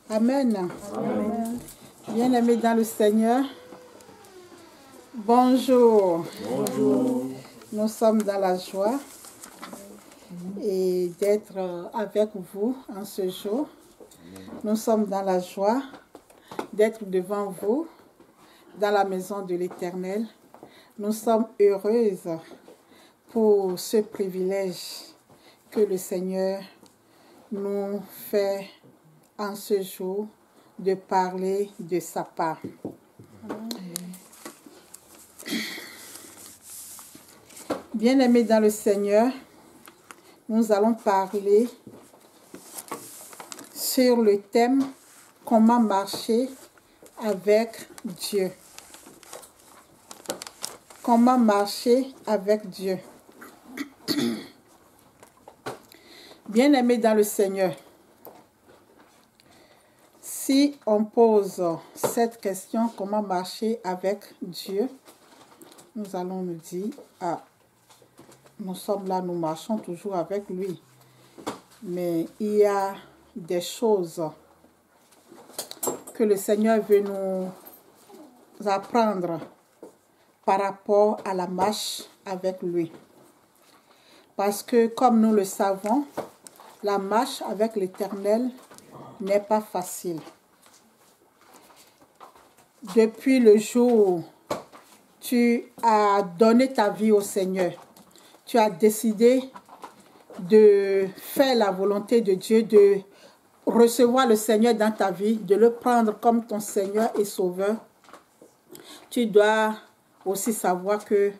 Amen. Amen. Bien-aimés dans le Seigneur, bonjour. Bonjour. Nous sommes dans la joie et d'être avec vous en ce jour. Nous sommes dans la joie d'être devant vous dans la maison de l'Éternel. Nous sommes heureuses pour ce privilège que le Seigneur nous fait en ce jour de parler de sa part. Bien-aimés dans le Seigneur, nous allons parler sur le thème « Comment marcher avec Dieu ». Comment marcher avec Dieu. Bien-aimés dans le Seigneur, si on pose cette question, comment marcher avec Dieu, nous allons nous dire, nous sommes là, nous marchons toujours avec lui. Mais il y a des choses que le Seigneur veut nous apprendre par rapport à la marche avec lui. Parce que, comme nous le savons, la marche avec l'Éternel n'est pas facile. Depuis le jour où tu as donné ta vie au Seigneur, tu as décidé de faire la volonté de Dieu, de recevoir le Seigneur dans ta vie, de le prendre comme ton Seigneur et Sauveur, tu dois aussi savoir que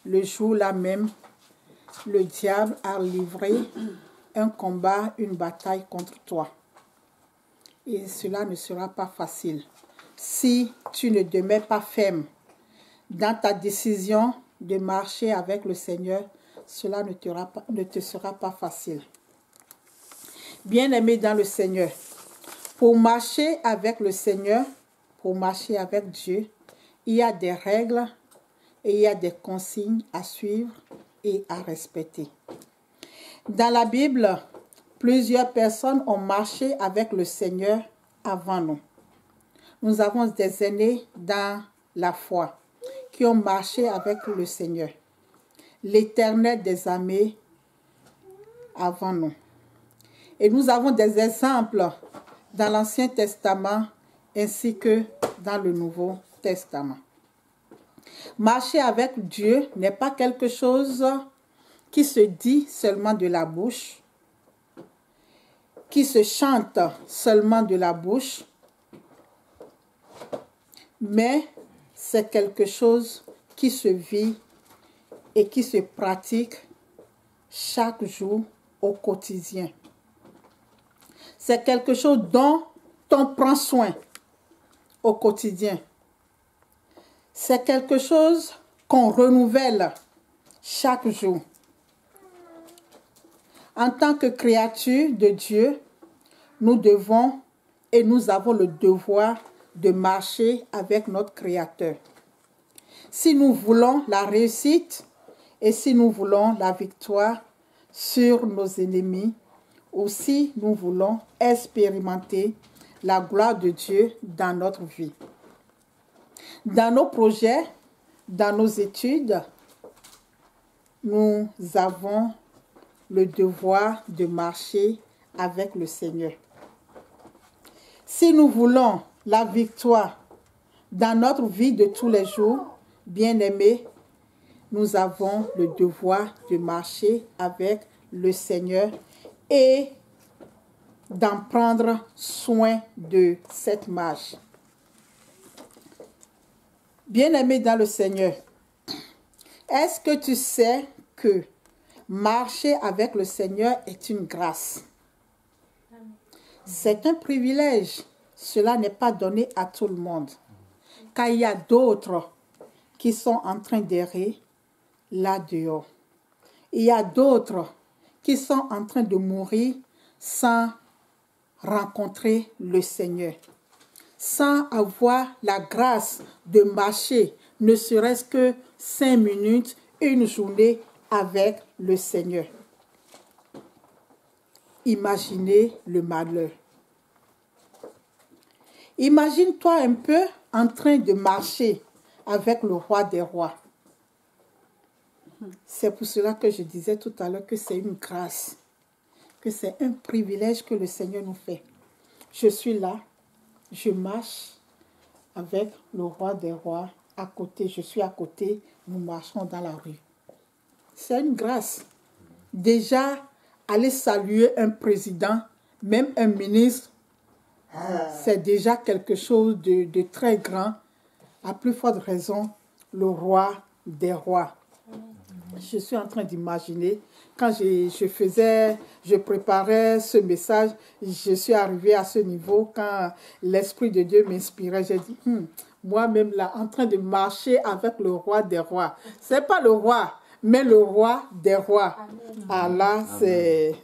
le jour-là même, le diable a livré un combat, une bataille contre toi. Et cela ne sera pas facile si tu ne demeures pas ferme dans ta décision de marcher avec le Seigneur. Cela ne te sera pas facile. Bien-aimé dans le Seigneur, pour marcher avec le Seigneur, pour marcher avec Dieu, il y a des règles et il y a des consignes à suivre et à respecter. Dans la Bible, plusieurs personnes ont marché avec le Seigneur avant nous. Nous avons des aînés dans la foi qui ont marché avec le Seigneur, l'Éternel des armées avant nous. Et nous avons des exemples dans l'Ancien Testament ainsi que dans le Nouveau Testament. Marcher avec Dieu n'est pas quelque chose qui se dit seulement de la bouche, qui se chante seulement de la bouche, mais c'est quelque chose qui se vit et qui se pratique chaque jour au quotidien. C'est quelque chose dont on prend soin au quotidien. C'est quelque chose qu'on renouvelle chaque jour. En tant que créature de Dieu, nous devons et nous avons le devoir de marcher avec notre Créateur. Si nous voulons la réussite et si nous voulons la victoire sur nos ennemis, ou si nous voulons expérimenter la gloire de Dieu dans notre vie. Dans nos projets, dans nos études, nous avons le devoir de marcher avec le Seigneur. Si nous voulons la victoire dans notre vie de tous les jours, bien-aimés, nous avons le devoir de marcher avec le Seigneur et d'en prendre soin de cette marche. Bien-aimés dans le Seigneur, est-ce que tu sais que marcher avec le Seigneur est une grâce? C'est un privilège. Cela n'est pas donné à tout le monde. Car il y a d'autres qui sont en train d'errer là dehors. Il y a d'autres qui sont en train de mourir sans rencontrer le Seigneur, sans avoir la grâce de marcher, ne serait-ce que 5 minutes, une journée avec le Seigneur. Imaginez le malheur. Imagine-toi un peu en train de marcher avec le roi des rois. C'est pour cela que je disais tout à l'heure que c'est une grâce, que c'est un privilège que le Seigneur nous fait. Je suis là, je marche avec le roi des rois à côté, je suis à côté, nous marchons dans la rue. C'est une grâce. Déjà, aller saluer un président, même un ministre, c'est déjà quelque chose de très grand. À plus forte raison, le roi des rois. Je suis en train d'imaginer, quand je préparais ce message, je suis arrivée à ce niveau, quand l'Esprit de Dieu m'inspirait, j'ai dit, moi-même là, en train de marcher avec le roi des rois. Ce n'est pas le roi, mais le roi des rois. Ah là, c'est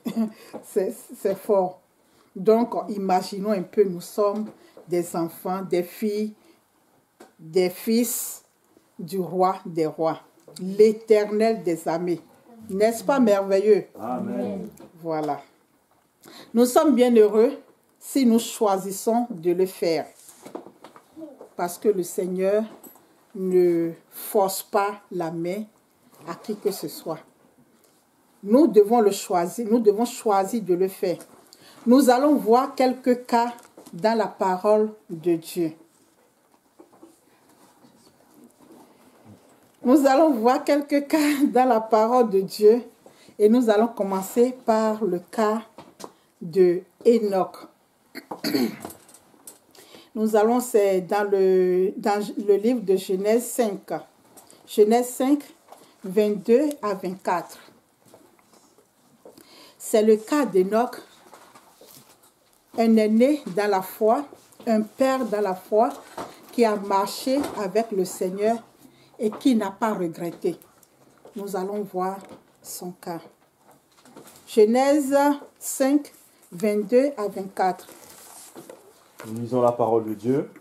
fort. Donc, imaginons un peu, nous sommes des enfants, des filles, des fils du roi des rois, l'Éternel des armées. N'est-ce pas merveilleux? Amen. Voilà. Nous sommes bien heureux si nous choisissons de le faire. Parce que le Seigneur ne force pas la main à qui que ce soit. Nous devons le choisir, nous devons choisir de le faire. Nous allons voir quelques cas dans la parole de Dieu. Nous allons voir quelques cas dans la parole de Dieu et nous allons commencer par le cas de Enoch. Nous allons, c'est dans le livre de Genèse 5. Genèse 5, 22 à 24. C'est le cas d'Enoch, un aîné dans la foi, un père dans la foi qui a marché avec le Seigneur et qui n'a pas regretté. Nous allons voir son cas. Genèse 5, 22 à 24. Nous lisons la parole de Dieu.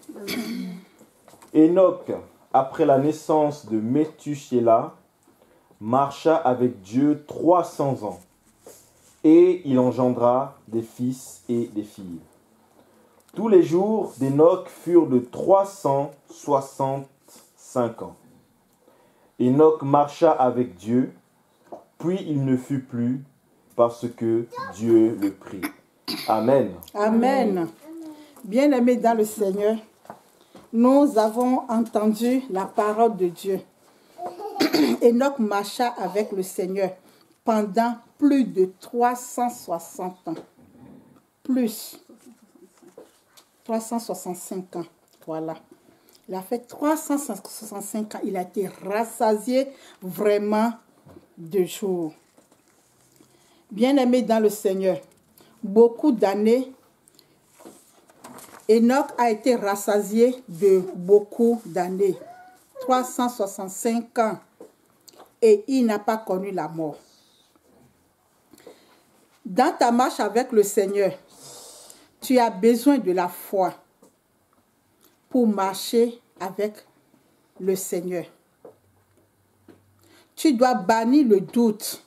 Enoch, après la naissance de Méthushélah, marcha avec Dieu 300 ans, et il engendra des fils et des filles. Tous les jours d'Enoch furent de 365 ans. Enoch marcha avec Dieu, puis il ne fut plus, parce que Dieu le prit. Amen. Amen. Bien-aimés dans le Seigneur, nous avons entendu la parole de Dieu. Enoch marcha avec le Seigneur pendant plus de 360 ans. Plus. 365 ans. Voilà. Il a fait 365 ans. Il a été rassasié vraiment de jours. Bien-aimés dans le Seigneur, beaucoup d'années, Enoch a été rassasié de beaucoup d'années. 365 ans. Et il n'a pas connu la mort. Dans ta marche avec le Seigneur, tu as besoin de la foi pour marcher avec le Seigneur. Tu dois bannir le doute,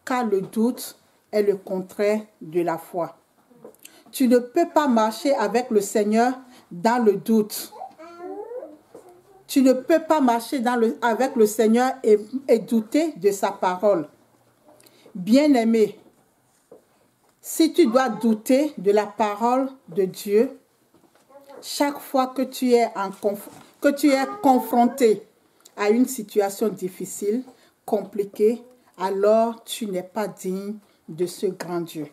car le doute est le contraire de la foi. Tu ne peux pas marcher avec le Seigneur dans le doute. Tu ne peux pas marcher avec le Seigneur et douter de sa parole. Bien-aimé, si tu dois douter de la parole de Dieu, chaque fois que tu es confronté à une situation difficile, compliquée, alors tu n'es pas digne de ce grand Dieu.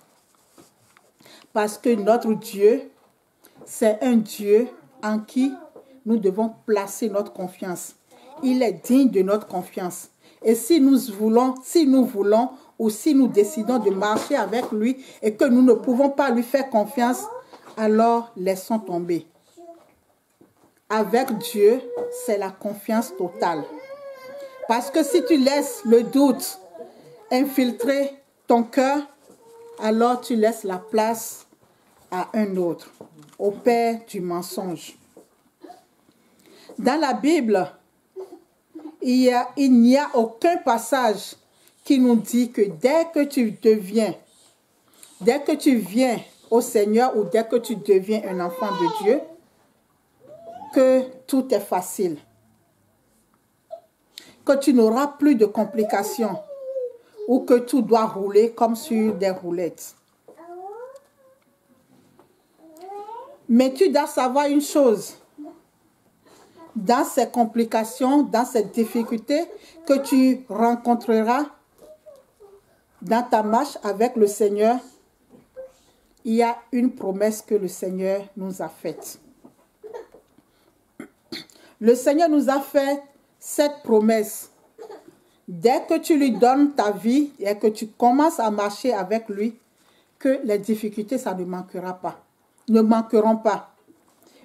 Parce que notre Dieu, c'est un Dieu en qui nous devons placer notre confiance. Il est digne de notre confiance. Et si nous voulons ou si nous décidons de marcher avec lui et que nous ne pouvons pas lui faire confiance, alors laissons tomber. Avec Dieu, c'est la confiance totale. Parce que si tu laisses le doute infiltrer ton cœur, alors tu laisses la place à un autre, au père du mensonge. Dans la Bible, il n'y a aucun passage qui nous dit que dès que tu viens au Seigneur ou dès que tu deviens un enfant de Dieu, que tout est facile, que tu n'auras plus de complications ou que tout doit rouler comme sur des roulettes. Mais tu dois savoir une chose, dans ces complications, dans ces difficultés que tu rencontreras dans ta marche avec le Seigneur, il y a une promesse que le Seigneur nous a faite. Le Seigneur nous a fait cette promesse. Dès que tu lui donnes ta vie et que tu commences à marcher avec lui, que les difficultés, ça ne manquera pas, ne manqueront pas.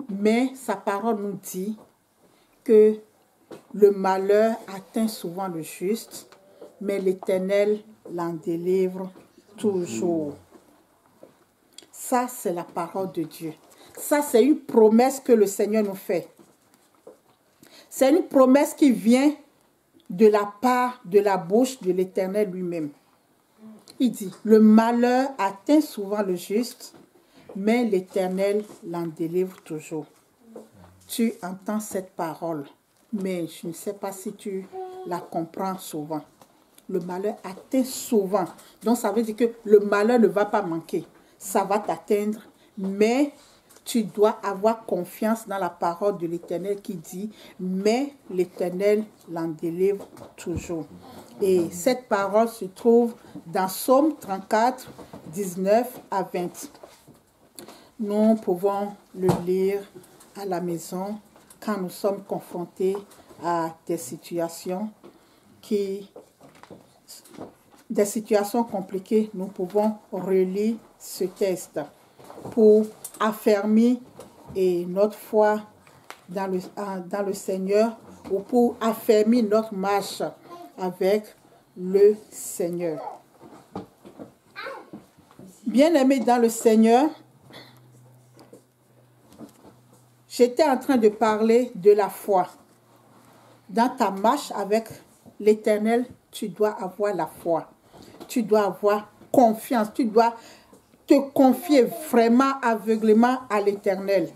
Mais sa parole nous dit que le malheur atteint souvent le juste, mais l'Éternel l'en délivre toujours. Ça, c'est la parole de Dieu. Ça, c'est une promesse que le Seigneur nous fait. C'est une promesse qui vient de la part, de la bouche de l'Éternel lui-même. Il dit, le malheur atteint souvent le juste, mais l'Éternel l'en délivre toujours. Tu entends cette parole, mais je ne sais pas si tu la comprends souvent. Le malheur atteint souvent. Donc, ça veut dire que le malheur ne va pas manquer. Ça va t'atteindre, mais tu dois avoir confiance dans la parole de l'Éternel qui dit « Mais l'Éternel l'en délivre toujours ». Et cette parole se trouve dans Psaume 34, 19 à 20. Nous pouvons le lire à la maison quand nous sommes confrontés à des situations compliquées. Nous pouvons relire ce texte pour affermir notre foi dans le Seigneur ou pour affermir notre marche avec le Seigneur. Bien-aimés dans le Seigneur, j'étais en train de parler de la foi. Dans ta marche avec l'Éternel, tu dois avoir la foi. Tu dois avoir confiance. Tu dois te confier vraiment aveuglément à l'Éternel.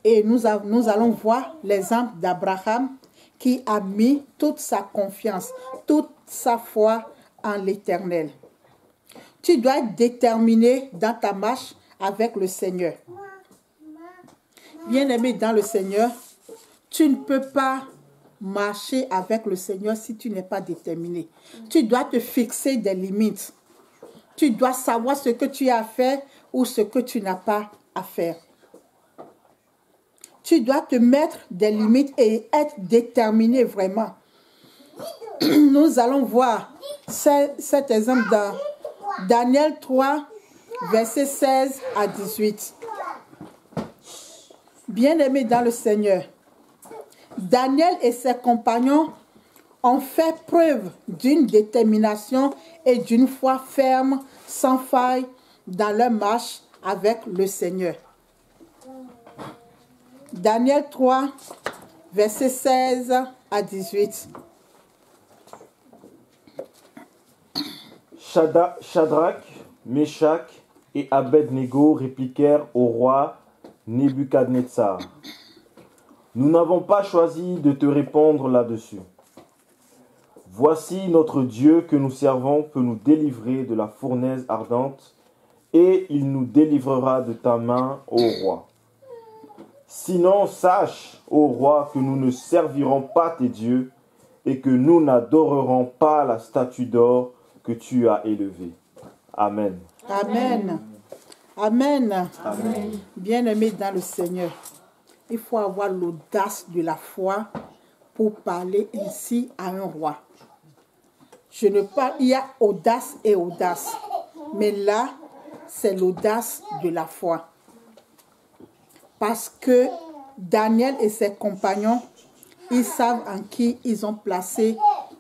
Et nous allons voir l'exemple d'Abraham qui a mis toute sa confiance, toute sa foi en l'Éternel. Tu dois être déterminé dans ta marche avec le Seigneur. Bien-aimé dans le Seigneur, tu ne peux pas marcher avec le Seigneur si tu n'es pas déterminé. Tu dois te fixer des limites. Tu dois savoir ce que tu as à faire ou ce que tu n'as pas à faire. Tu dois te mettre des limites et être déterminé vraiment. Nous allons voir cet exemple dans Daniel 3, versets 16 à 18. Bien-aimés dans le Seigneur, Daniel et ses compagnons ont fait preuve d'une détermination et d'une foi ferme, sans faille, dans leur marche avec le Seigneur. Daniel 3, versets 16 à 18. Shadrach, Meshach et Abed-Nego répliquèrent au roi Nebuchadnezzar. Nous n'avons pas choisi de te répondre là-dessus. Voici notre Dieu que nous servons peut nous délivrer de la fournaise ardente, et il nous délivrera de ta main, ô roi. Sinon, sache, ô roi, que nous ne servirons pas tes dieux, et que nous n'adorerons pas la statue d'or que tu as élevée. Amen. Amen. Amen. Amen. Bien-aimés dans le Seigneur, il faut avoir l'audace de la foi pour parler ainsi à un roi. Il y a audace et audace, mais là, c'est l'audace de la foi. Parce que Daniel et ses compagnons, ils savent en qui ils ont placé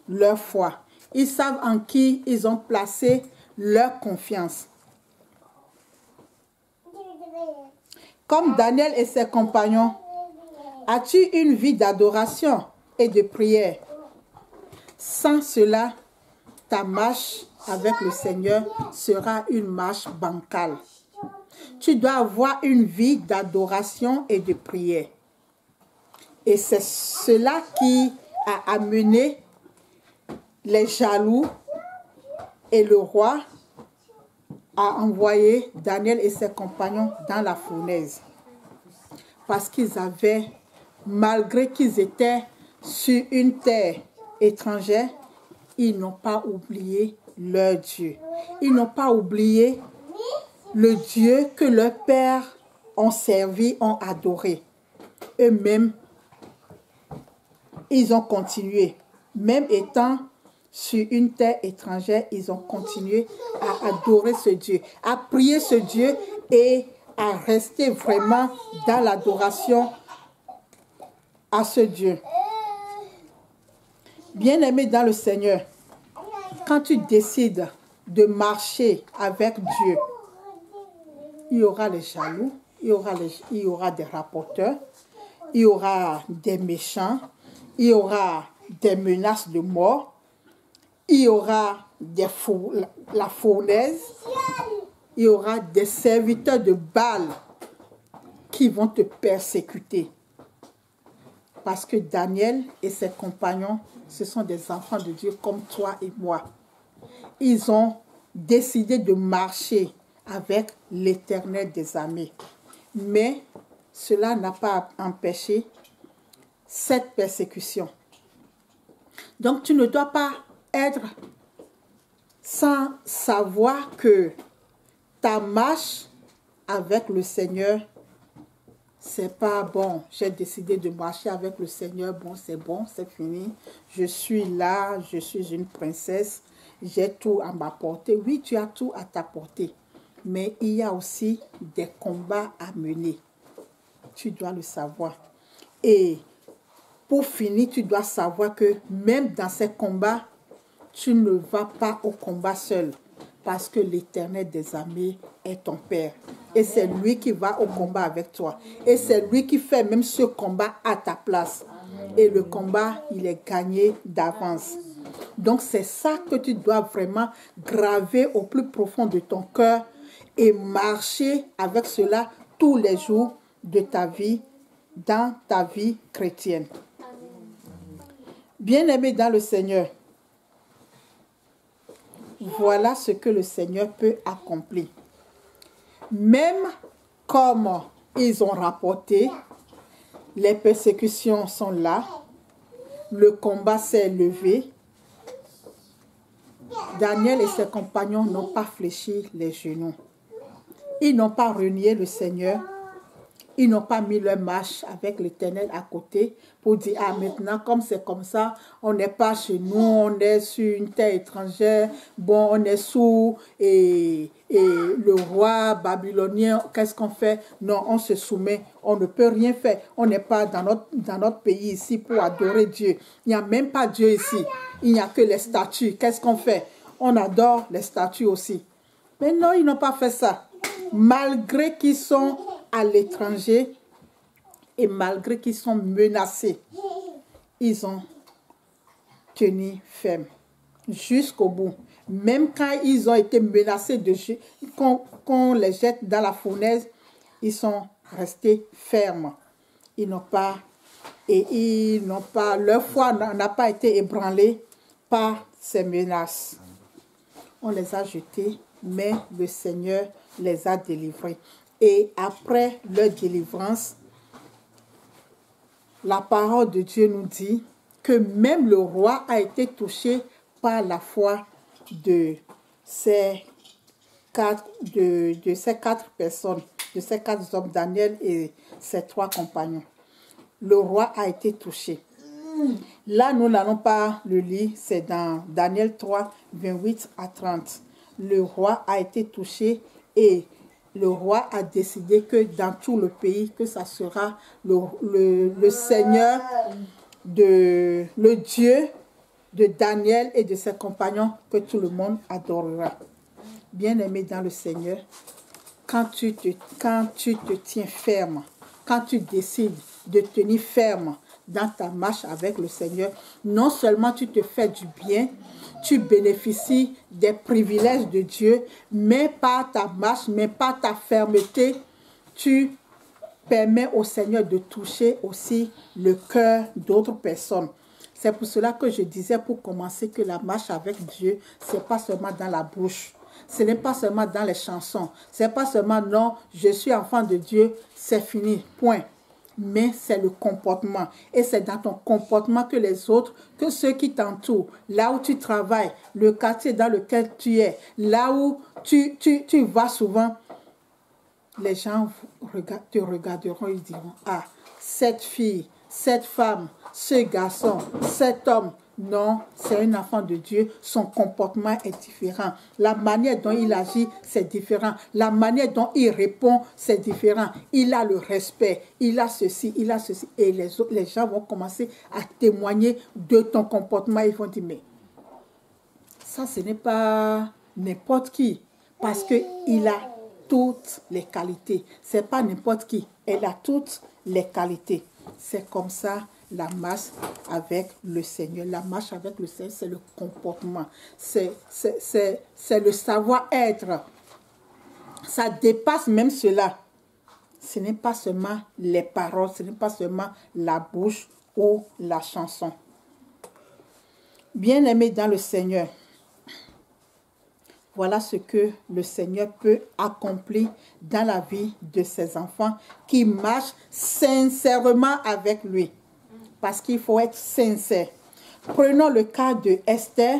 leur foi. Ils savent en qui ils ont placé leur confiance. Comme Daniel et ses compagnons, as-tu une vie d'adoration et de prière? Sans cela, ta marche avec le Seigneur sera une marche bancale. Tu dois avoir une vie d'adoration et de prière. Et c'est cela qui a amené les jaloux et le roi à envoyer Daniel et ses compagnons dans la fournaise. Parce qu'ils avaient, malgré qu'ils étaient sur une terre étrangère, ils n'ont pas oublié leur Dieu. Ils n'ont pas oublié le Dieu que leurs pères ont servi, ont adoré. Eux-mêmes, ils ont continué. Même étant sur une terre étrangère, ils ont continué à adorer ce Dieu, à prier ce Dieu et à rester vraiment dans l'adoration à ce Dieu. Bien-aimé dans le Seigneur, quand tu décides de marcher avec Dieu, il y aura les jaloux, il y aura des rapporteurs, il y aura des méchants, il y aura des menaces de mort, il y aura la fournaise, il y aura des serviteurs de Baal qui vont te persécuter. Parce que Daniel et ses compagnons, ce sont des enfants de Dieu comme toi et moi. Ils ont décidé de marcher avec l'Éternel des armées. Mais cela n'a pas empêché cette persécution. Donc tu ne dois pas être sans savoir que ta marche avec le Seigneur, c'est pas bon. J'ai décidé de marcher avec le Seigneur. Bon, c'est fini. Je suis là, je suis une princesse. J'ai tout à ma portée. Oui, tu as tout à ta portée. Mais il y a aussi des combats à mener. Tu dois le savoir. Et pour finir, tu dois savoir que même dans ces combats, tu ne vas pas au combat seul. Parce que l'Éternel des armées est ton Père. Et c'est lui qui va au combat avec toi. Et c'est lui qui fait même ce combat à ta place. Et le combat, il est gagné d'avance. Donc c'est ça que tu dois vraiment graver au plus profond de ton cœur et marcher avec cela tous les jours de ta vie, dans ta vie chrétienne. Bien-aimé dans le Seigneur, voilà ce que le Seigneur peut accomplir. Même comme ils ont rapporté, les persécutions sont là, le combat s'est levé. Daniel et ses compagnons n'ont pas fléchi les genoux. Ils n'ont pas renié le Seigneur. Ils n'ont pas mis leur marche avec l'Éternel à côté pour dire, ah maintenant, comme c'est comme ça, on n'est pas chez nous, on est sur une terre étrangère, bon, on est sous et le roi babylonien, qu'est-ce qu'on fait? Non, on se soumet, on ne peut rien faire. On n'est pas dans notre pays ici pour adorer Dieu. Il n'y a même pas Dieu ici. Il n'y a que les statues. Qu'est-ce qu'on fait? On adore les statues aussi. Mais non, ils n'ont pas fait ça. Malgré qu'ils sont à l'étranger et malgré qu'ils sont menacés, ils ont tenu ferme jusqu'au bout. Même quand ils ont été menacés qu'on les jette dans la fournaise, ils sont restés fermes. Leur foi n'a pas été ébranlée par ces menaces. On les a jetés, mais le Seigneur les a délivrés. Et après leur délivrance, la parole de Dieu nous dit que même le roi a été touché par la foi de ces quatre personnes, de ces 4 hommes, Daniel et ses 3 compagnons. Le roi a été touché. Là, nous n'allons pas le lire, c'est dans Daniel 3, 28 à 30. Le roi a été touché et le roi a décidé que dans tout le pays, que ça sera le Seigneur, le Dieu de Daniel et de ses compagnons que tout le monde adorera. Bien-aimé dans le Seigneur, quand tu te tiens ferme, quand tu décides de tenir ferme dans ta marche avec le Seigneur, non seulement tu te fais du bien, tu bénéficies des privilèges de Dieu, mais par ta marche, mais par ta fermeté, tu permet au Seigneur de toucher aussi le cœur d'autres personnes. C'est pour cela que je disais pour commencer que la marche avec Dieu, ce n'est pas seulement dans la bouche. Ce n'est pas seulement dans les chansons. Ce n'est pas seulement non, je suis enfant de Dieu, c'est fini, point. Mais c'est le comportement. Et c'est dans ton comportement que les autres, que ceux qui t'entourent, là où tu travailles, le quartier dans lequel tu es, là où tu vas souvent, les gens te regarderont et diront, ah, cette fille, cette femme, ce garçon, cet homme, non, c'est un enfant de Dieu, son comportement est différent. La manière dont il agit, c'est différent. La manière dont il répond, c'est différent. Il a le respect, il a ceci, il a ceci. Et les gens vont commencer à témoigner de ton comportement. Ils vont dire, mais ça, ce n'est pas n'importe qui, parce qu'il a toutes les qualités. Ce n'est pas n'importe qui, elle a toutes les qualités. C'est comme ça la marche avec le Seigneur. La marche avec le Seigneur, c'est le comportement. C'est le savoir-être. Ça dépasse même cela. Ce n'est pas seulement les paroles, ce n'est pas seulement la bouche ou la chanson. Bien-aimés dans le Seigneur, voilà ce que le Seigneur peut accomplir dans la vie de ses enfants qui marchent sincèrement avec lui. Parce qu'il faut être sincère. Prenons le cas de Esther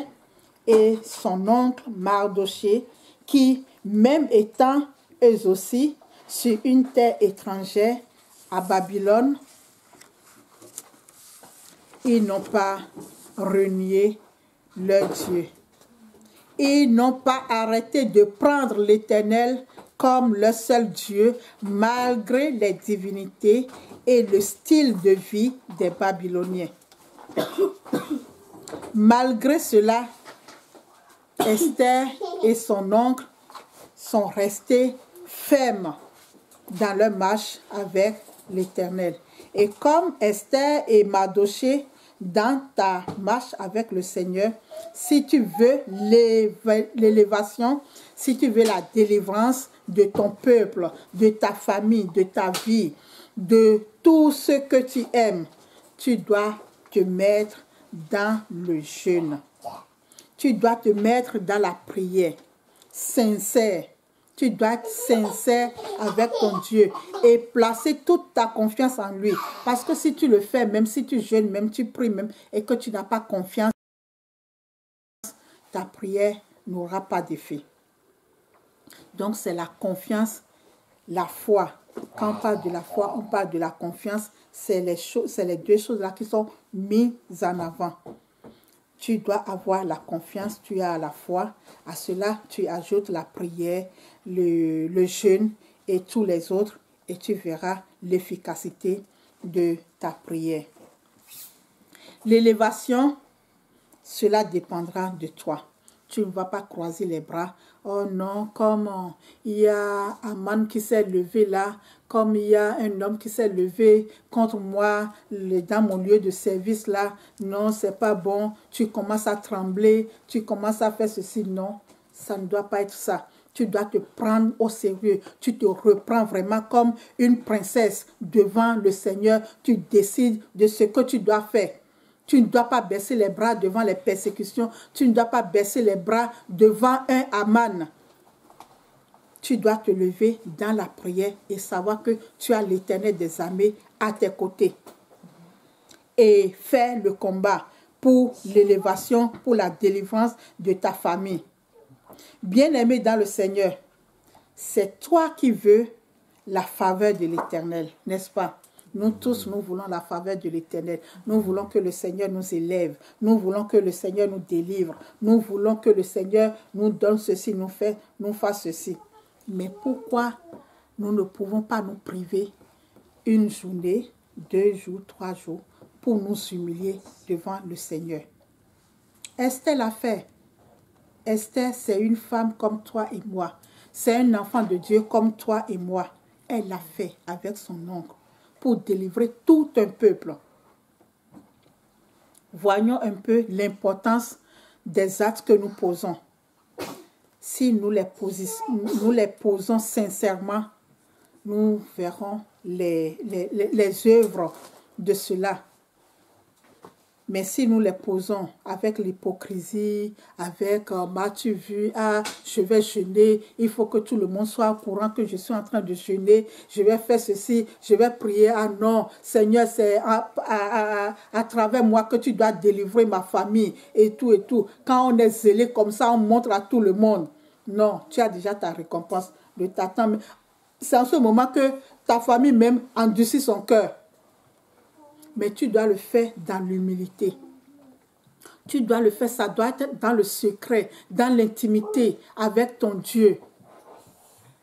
et son oncle Mardoché, qui, même étant eux aussi sur une terre étrangère à Babylone, ils n'ont pas renié leur Dieu. Ils n'ont pas arrêté de prendre l'Éternel comme leur seul Dieu, malgré les divinités et le style de vie des Babyloniens. Malgré cela, Esther et son oncle sont restés fermes dans leur marche avec l'Éternel. Et comme Esther et Mardoché, dans ta marche avec le Seigneur, si tu veux l'élévation, si tu veux la délivrance de ton peuple, de ta famille, de ta vie, de tout ce que tu aimes, tu dois te mettre dans le jeûne. Tu dois te mettre dans la prière, sincère. Tu dois être sincère avec ton Dieu et placer toute ta confiance en lui. Parce que si tu le fais, même si tu jeûnes, même tu pries, même, et que tu n'as pas confiance, ta prière n'aura pas d'effet. Donc c'est la confiance, la foi. Quand on parle de la foi, on parle de la confiance. C'est les deux choses-là qui sont mises en avant. Tu dois avoir la confiance, tu as la foi. À cela, tu ajoutes la prière, le jeûne et tous les autres. Et tu verras l'efficacité de ta prière. L'élévation, cela dépendra de toi. Tu ne vas pas croiser les bras. Oh non, comme il y a Aman qui s'est levé là, comme il y a un homme qui s'est levé contre moi dans mon lieu de service là. Non, c'est pas bon. Tu commences à trembler, tu commences à faire ceci. Non, ça ne doit pas être ça. Tu dois te prendre au sérieux. Tu te reprends vraiment comme une princesse devant le Seigneur. Tu décides de ce que tu dois faire. Tu ne dois pas baisser les bras devant les persécutions. Tu ne dois pas baisser les bras devant un Aman. Tu dois te lever dans la prière et savoir que tu as l'Éternel des armées à tes côtés. Et faire le combat pour l'élévation, pour la délivrance de ta famille. Bien-aimé dans le Seigneur, c'est toi qui veux la faveur de l'Éternel, n'est-ce pas? Nous tous, nous voulons la faveur de l'Éternel. Nous voulons que le Seigneur nous élève. Nous voulons que le Seigneur nous délivre. Nous voulons que le Seigneur nous donne ceci, nous fasse ceci. Mais pourquoi nous ne pouvons pas nous priver une journée, 2 jours, 3 jours pour nous humilier devant le Seigneur? Esther l'a fait. Esther, c'est une femme comme toi et moi. C'est un enfant de Dieu comme toi et moi. Elle l'a fait avec son oncle pour délivrer tout un peuple. Voyons un peu l'importance des actes que nous posons. Si nous les posons sincèrement, nous verrons les œuvres de cela. Mais si nous les posons avec l'hypocrisie, avec m'as-tu vu, ah, je vais jeûner, il faut que tout le monde soit au courant que je suis en train de jeûner, je vais faire ceci, je vais prier, ah non, Seigneur, c'est à travers moi que tu dois délivrer ma famille et tout et tout. Quand on est zélé comme ça, on montre à tout le monde. Non, tu as déjà ta récompense de ta temps. C'est en ce moment que ta famille même endurcit son cœur. Mais tu dois le faire dans l'humilité. Tu dois le faire, ça doit être dans le secret, dans l'intimité avec ton Dieu.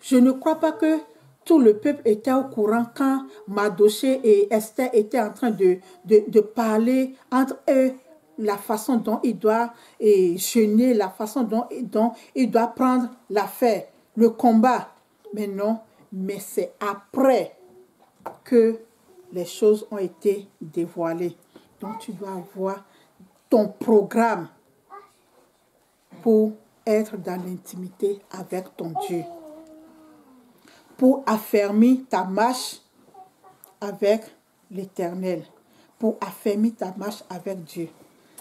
Je ne crois pas que tout le peuple était au courant quand Mardochée et Esther étaient en train de parler entre eux, la façon dont ils doivent jeûner, la façon dont ils doivent prendre l'affaire, le combat. Mais non, mais c'est après que les choses ont été dévoilées. Donc, tu dois avoir ton programme pour être dans l'intimité avec ton Dieu. Pour affermir ta marche avec l'Éternel. Pour affermir ta marche avec Dieu.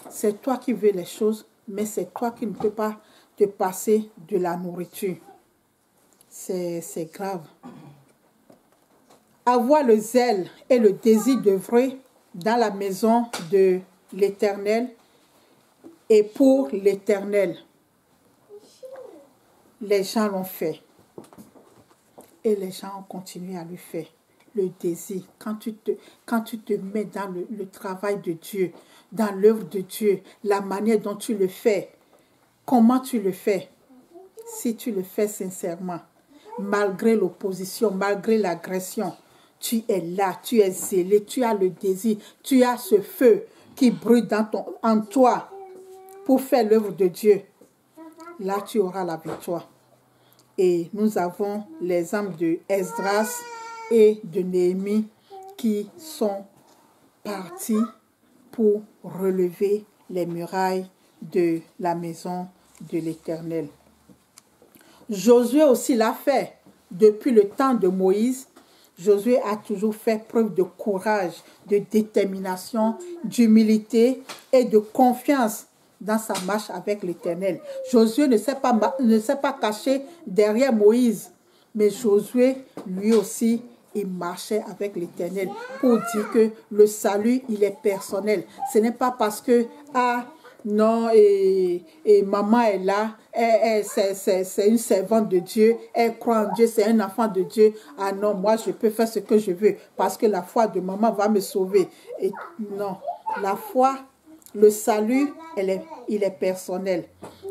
C'est toi qui veux les choses, mais c'est toi qui ne peux pas te passer de la nourriture. C'est grave. Avoir le zèle et le désir d'œuvrer dans la maison de l'Éternel et pour l'Éternel. Les gens l'ont fait. Et les gens ont continué à le faire. Le désir, quand tu te mets dans le travail de Dieu, dans l'œuvre de Dieu, la manière dont tu le fais, comment tu le fais, si tu le fais sincèrement, malgré l'opposition, malgré l'agression, tu es là, tu es zélé, tu as le désir, tu as ce feu qui brûle en toi pour faire l'œuvre de Dieu. Là, tu auras la victoire. Et nous avons les âmes de Esdras et de Néhémie qui sont partis pour relever les murailles de la maison de l'Éternel. Josué aussi l'a fait. Depuis le temps de Moïse, Josué a toujours fait preuve de courage, de détermination, d'humilité et de confiance dans sa marche avec l'Éternel. Josué ne s'est pas caché derrière Moïse, mais Josué, lui aussi, il marchait avec l'Éternel pour dire que le salut, il est personnel. Ce n'est pas parce que, non, et maman est là, c'est une servante de Dieu, elle croit en Dieu, c'est un enfant de Dieu. Ah non, moi je peux faire ce que je veux parce que la foi de maman va me sauver. Et non, la foi, le salut, il est personnel.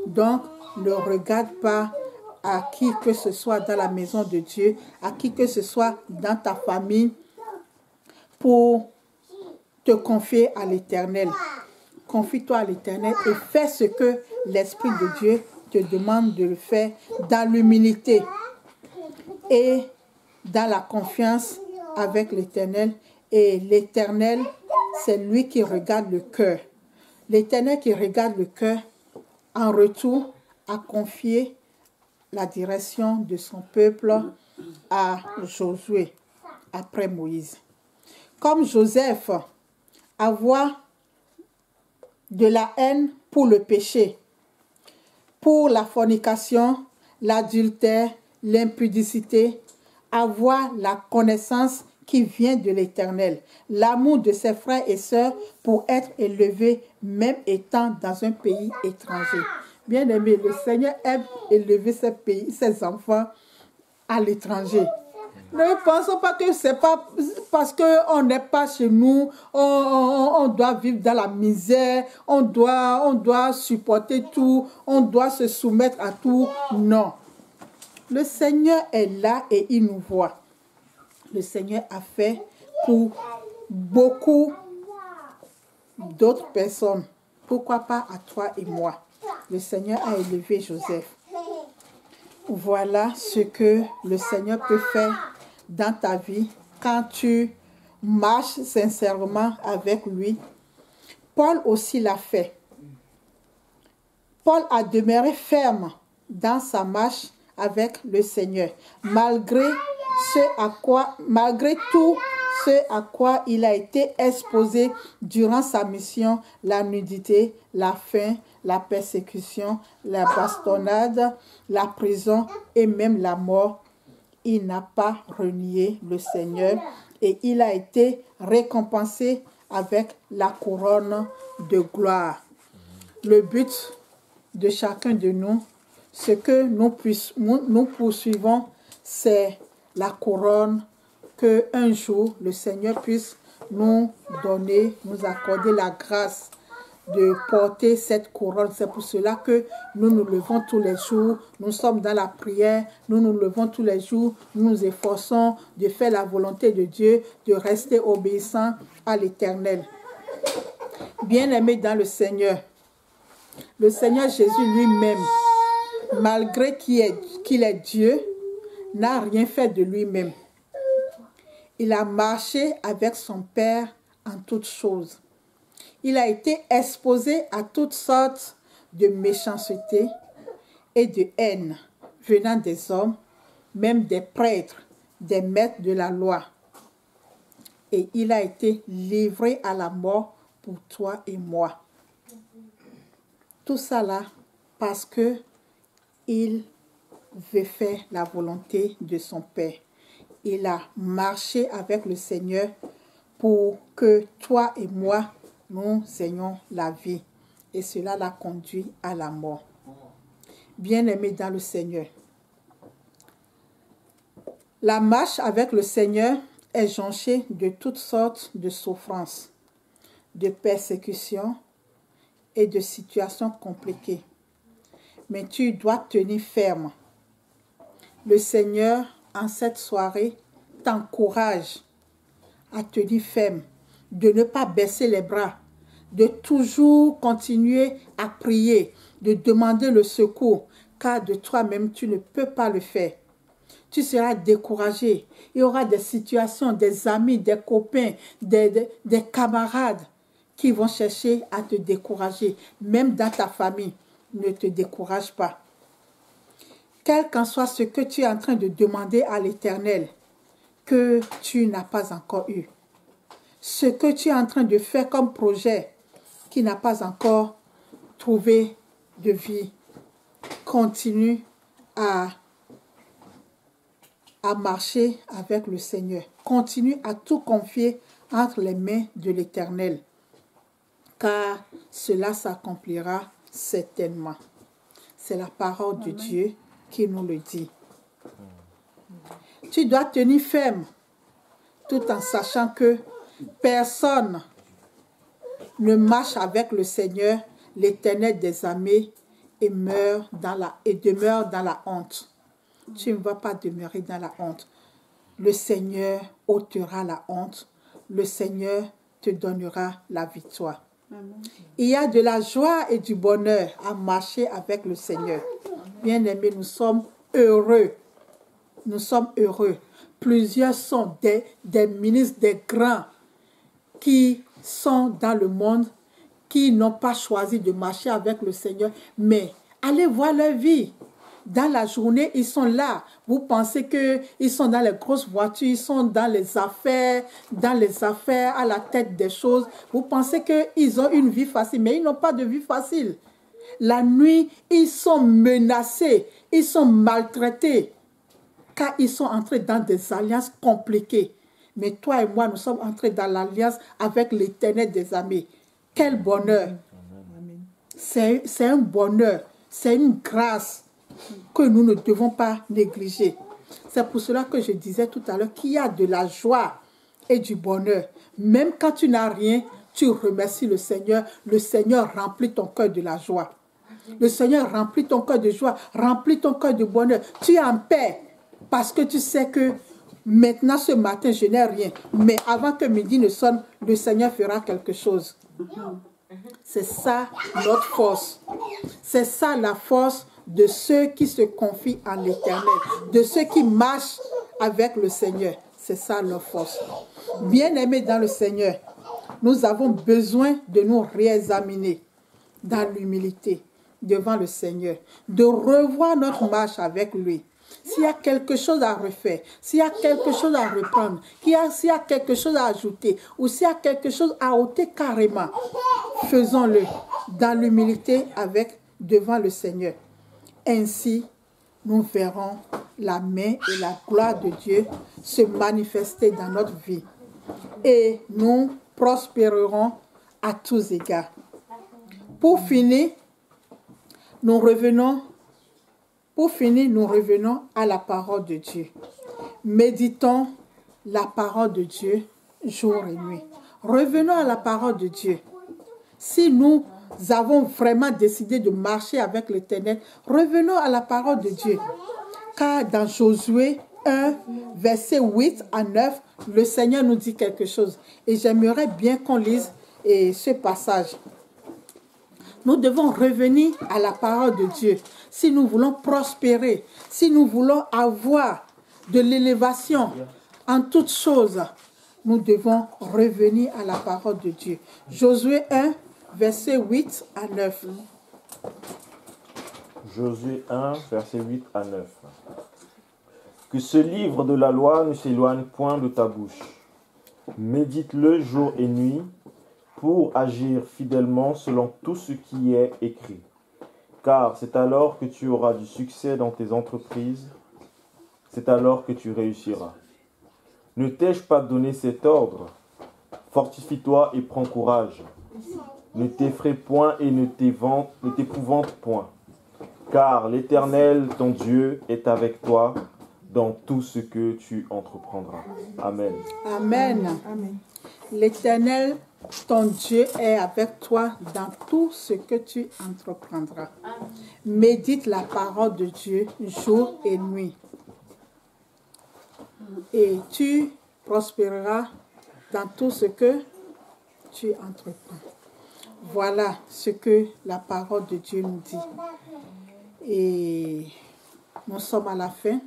Donc, ne regarde pas à qui que ce soit dans la maison de Dieu, à qui que ce soit dans ta famille pour te confier à l'Éternel. Confie-toi à l'Éternel et fais ce que l'Esprit de Dieu te demande de le faire dans l'humilité et dans la confiance avec l'Éternel. Et l'Éternel, c'est lui qui regarde le cœur. L'Éternel qui regarde le cœur, en retour, a confié la direction de son peuple à Josué, après Moïse. Comme Joseph, avoir de la haine pour le péché, pour la fornication, l'adultère, l'impudicité, avoir la connaissance qui vient de l'Éternel, l'amour de ses frères et sœurs pour être élevés même étant dans un pays étranger. Bien aimé, le Seigneur aime élever ses enfants à l'étranger. Ne pensons pas que c'est pas parce qu'on n'est pas chez nous, on doit vivre dans la misère, on doit supporter tout, on doit se soumettre à tout. Non. Le Seigneur est là et il nous voit. Le Seigneur a fait pour beaucoup d'autres personnes. Pourquoi pas à toi et moi? Le Seigneur a élevé Joseph. Voilà ce que le Seigneur peut faire dans ta vie quand tu marches sincèrement avec lui. Paul aussi l'a fait. Paul a demeuré ferme dans sa marche avec le Seigneur, malgré malgré tout ce à quoi il a été exposé durant sa mission, la nudité, la faim, la persécution, la bastonnade, la prison et même la mort, il n'a pas renié le Seigneur et il a été récompensé avec la couronne de gloire. Le but de chacun de nous, ce que nous poursuivons, c'est la couronne que un jour le Seigneur puisse nous donner, nous accorder la grâce de porter cette couronne. C'est pour cela que nous nous levons tous les jours, nous sommes dans la prière, nous nous levons tous les jours, nous nous efforçons de faire la volonté de Dieu, de rester obéissants à l'Éternel. Bien-aimés dans le Seigneur Jésus lui-même, malgré qu'il est Dieu, n'a rien fait de lui-même. Il a marché avec son Père en toutes choses. Il a été exposé à toutes sortes de méchanceté et de haine venant des hommes, même des prêtres, des maîtres de la loi. Et il a été livré à la mort pour toi et moi. Tout ça là parce que il veut faire la volonté de son Père. Il a marché avec le Seigneur pour que toi et moi, nous ayons la vie. Et cela l'a conduit à la mort. Bien-aimés dans le Seigneur, la marche avec le Seigneur est jonchée de toutes sortes de souffrances, de persécutions et de situations compliquées. Mais tu dois tenir ferme. Le Seigneur, en cette soirée, t'encourage à tenir ferme, de ne pas baisser les bras, de toujours continuer à prier, de demander le secours, car de toi-même, tu ne peux pas le faire. Tu seras découragé. Il y aura des situations, des amis, des copains, des camarades qui vont chercher à te décourager. Même dans ta famille, ne te décourage pas. Quel qu'en soit ce que tu es en train de demander à l'Éternel, que tu n'as pas encore eu. Ce que tu es en train de faire comme projet, qui n'a pas encore trouvé de vie, continue à marcher avec le Seigneur. Continue à tout confier entre les mains de l'Éternel, car cela s'accomplira certainement. C'est la parole de Dieu qui nous le dit. Tu dois tenir ferme, tout en sachant que personne ne marche avec le Seigneur, l'Éternel des armées, et demeure dans la honte. Tu ne vas pas demeurer dans la honte. Le Seigneur ôtera la honte. Le Seigneur te donnera la victoire. Amen. Il y a de la joie et du bonheur à marcher avec le Seigneur. Bien-aimés, nous sommes heureux. Nous sommes heureux. Plusieurs sont des ministres, des grands qui sont dans le monde, qui n'ont pas choisi de marcher avec le Seigneur. Mais allez voir leur vie. Dans la journée, ils sont là. Vous pensez qu'ils sont dans les grosses voitures, ils sont dans les affaires à la tête des choses. Vous pensez qu'ils ont une vie facile, mais ils n'ont pas de vie facile. La nuit, ils sont menacés, ils sont maltraités, car ils sont entrés dans des alliances compliquées. Mais toi et moi, nous sommes entrés dans l'alliance avec l'Éternel des armées. Quel bonheur! C'est un bonheur, c'est une grâce que nous ne devons pas négliger. C'est pour cela que je disais tout à l'heure qu'il y a de la joie et du bonheur. Même quand tu n'as rien, tu remercies le Seigneur. Le Seigneur remplit ton cœur de la joie. Le Seigneur remplit ton cœur de joie, remplit ton cœur de bonheur. Tu es en paix parce que tu sais que maintenant, ce matin, je n'ai rien. Mais avant que midi ne sonne, le Seigneur fera quelque chose. C'est ça notre force. C'est ça la force de ceux qui se confient en l'Éternel, de ceux qui marchent avec le Seigneur. C'est ça leur force. Bien-aimés dans le Seigneur, nous avons besoin de nous réexaminer dans l'humilité devant le Seigneur, de revoir notre marche avec lui, s'il y a quelque chose à refaire, s'il y a quelque chose à reprendre, s'il y a quelque chose à ajouter, ou s'il y a quelque chose à ôter carrément, faisons-le dans l'humilité devant le Seigneur. Ainsi, nous verrons la main et la gloire de Dieu se manifester dans notre vie. Et nous prospérerons à tous égards. Pour finir, nous revenons à la parole de Dieu. Méditons la parole de Dieu jour et nuit. Revenons à la parole de Dieu. Si nous avons vraiment décidé de marcher avec l'Éternel, revenons à la parole de Dieu. Car dans Josué 1, verset 8 à 9, le Seigneur nous dit quelque chose. Et j'aimerais bien qu'on lise ce passage. Nous devons revenir à la parole de Dieu. Si nous voulons prospérer, si nous voulons avoir de l'élévation en toutes choses, nous devons revenir à la parole de Dieu. Josué 1, verset 8 à 9. Josué 1, verset 8 à 9. Que ce livre de la loi ne s'éloigne point de ta bouche. Médite-le jour et nuit pour agir fidèlement selon tout ce qui est écrit. Car c'est alors que tu auras du succès dans tes entreprises, c'est alors que tu réussiras. Ne t'ai-je pas donné cet ordre? Fortifie-toi et prends courage. Ne t'effraie point et ne t'épouvante point. Car l'Éternel, ton Dieu, est avec toi dans tout ce que tu entreprendras. Amen. Amen. Amen. L'Éternel, ton Dieu, est avec toi dans tout ce que tu entreprendras. Médite la parole de Dieu jour et nuit. Et tu prospéreras dans tout ce que tu entreprends. Voilà ce que la parole de Dieu nous dit. Et nous sommes à la fin.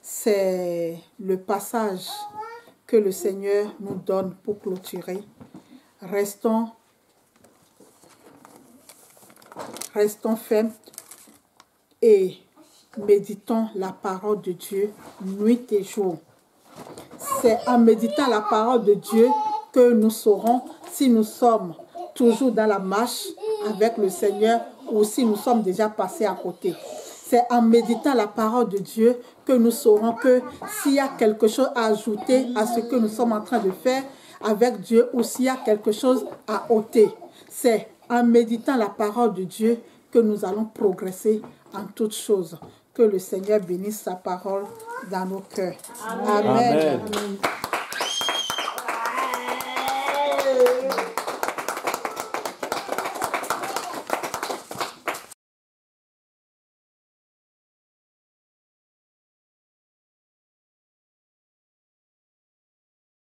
C'est le passage que le Seigneur nous donne pour clôturer. Restons fermes et méditons la parole de Dieu nuit et jour. C'est en méditant la parole de Dieu que nous saurons si nous sommes toujours dans la marche avec le Seigneur ou si nous sommes déjà passés à côté. C'est en méditant la parole de Dieu que nous saurons que s'il y a quelque chose à ajouter à ce que nous sommes en train de faire avec Dieu ou s'il y a quelque chose à ôter. C'est en méditant la parole de Dieu que nous allons progresser en toutes choses. Que le Seigneur bénisse sa parole dans nos cœurs. Amen. Amen. Amen.